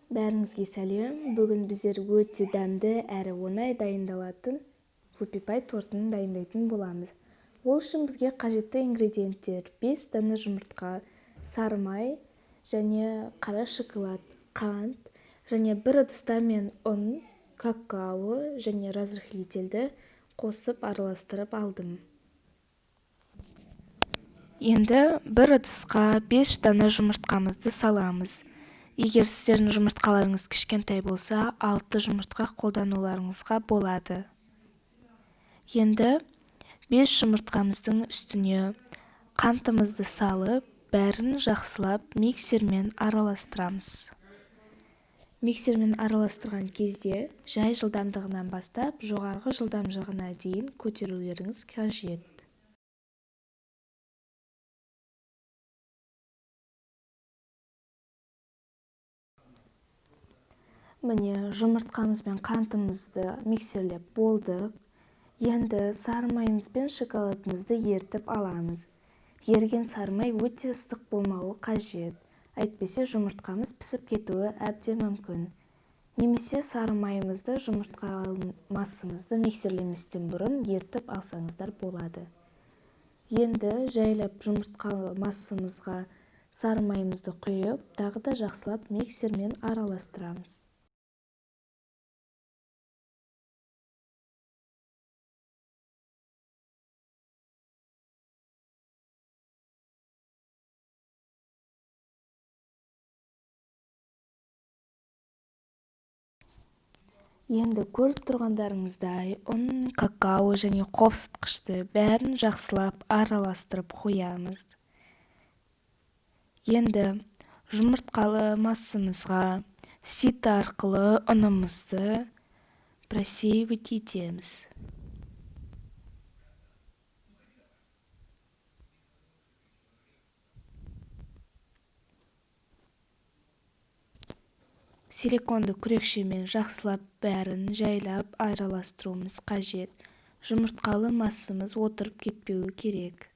Бәріңізге сәлем. Бүгін біздер өте дәмді әрі оңай дайындалатын пупи-пай тортын дайындайтын боламыз. Ол үшін бізге қажетті ингредиенттер 5 дана жұмыртқа, сары май және қара шоколад, қант және бір ыдыста мен ұн, какао және разрыхлительді қосып араластырып алдым. Енді бір ыдысқа 5 дана жұмыртқамызды саламыз. Егер сіздердің жұмыртқаларыңыз кішкентай болса, 6 жұмыртқа қолдануларыңызға болады. Енді 5 жұмыртқамыздың үстіне қантымызды салып, бәрін жақсылап миксермен араластырамыз. Миксермен араластырған кезде жай жылдамдығынан бастап жоғарғы жылдамдығына дейін көтерулеріңіз қажет. Міне, жұмыртқамыз бен қантымызды миксерлеп болдық. Енді сары майымыз бен шоколадымызды ертіп аламыз. Ерген сары май өте ыстық болмауы қажет. Әйтпесе жұмыртқамыз пісіп кетуі әбден мүмкін. Немесе сары майымызды жұмыртқа массамызды миксерлеместен бұрын ертіп алсаңыздар болады. Енді жайлап жұмыртқа массамызға сары майымызды құйып, тағы да жақсылап миксермен араластырамыз. Енді көріп тұрғандарыңыздай ұн, какао және қосытқышты бәрін жақсылап араластырып қоямыз. Енді жұмыртқалы массамызға сито арқылы ұнымызды просеивать етеміз. Силиконды күрекшемен жақсылап бәрін жайлап араластыруымыз қажет. Жұмыртқалы массамыз отырып кетпеуі керек.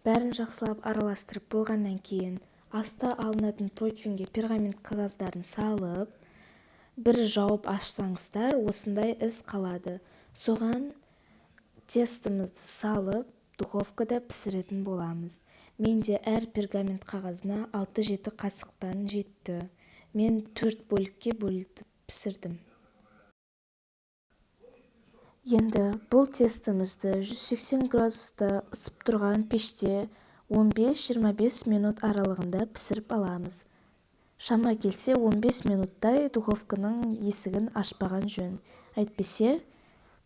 Бәрін жақсылап араластырып болғаннан кейін аста алынатын противенге пергамент қағаздарын салып, бір жауып ашсаңыздар, осындай із қалады. Соған тестімізді салып, духовкада пісіретін боламыз. Менде әр пергамент қағазына 6-7 қасықтан жетті. Мен 4 бөлікке бөліп пісірдім. Енді бұл тестімізді 180 градуста ысып тұрған пеште 15-25 минут аралығында пісіріп аламыз. Шама келсе 15 минуттай духовканың есігін ашпаған жөн. Әйтпесе,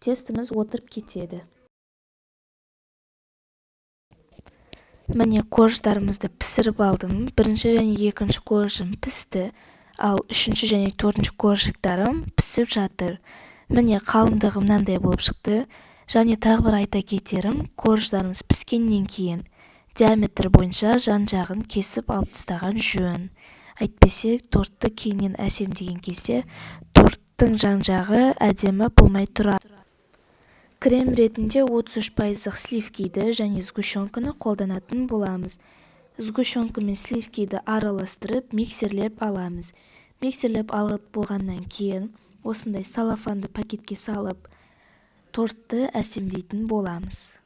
тестіміз отырып кетеді. Міне корждарымызды пісіріп алдым. Бірінші және екінші коржым пісті, ал үшінші және төртінші коржиктарым пісіп жатыр. Міне қалыңдығы мынандай болып шықты. Және тағы бір айта кетерім, корждарымыз піскеннен кейін диаметр бойынша жан-жағын кесіп алып тастаған жөн. Әйтпесе, тортты кейіннен әсемдеген кезде торттың жан-жағы әдемі болмай тұрады. Крем ретінде 33% сливкиді және сгущенканы қолданатын боламыз. Сгущенка мен сливкиді араластырып, миксерлеп аламыз. Миксерлеп алып болғаннан кейін осындай салафанды пакетке салып, тортты әсемдейтін боламыз.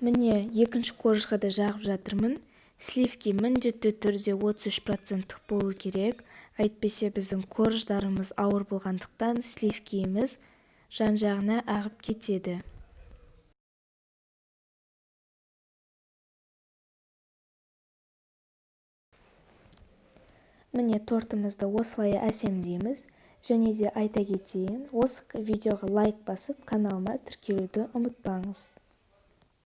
Міне екінші коржға да жағып жатырмын. Сливки міндетті түрде 33% болу керек. Әйтпесе біздің корждарымыз ауыр болғандықтан сливкиіміз жан-жағына ағып кетеді. міне тортымызды осылай әсемдейміз. Және де айта кетейін, осы видеоға лайк басып каналыма тіркелуді ұмытпаңыз.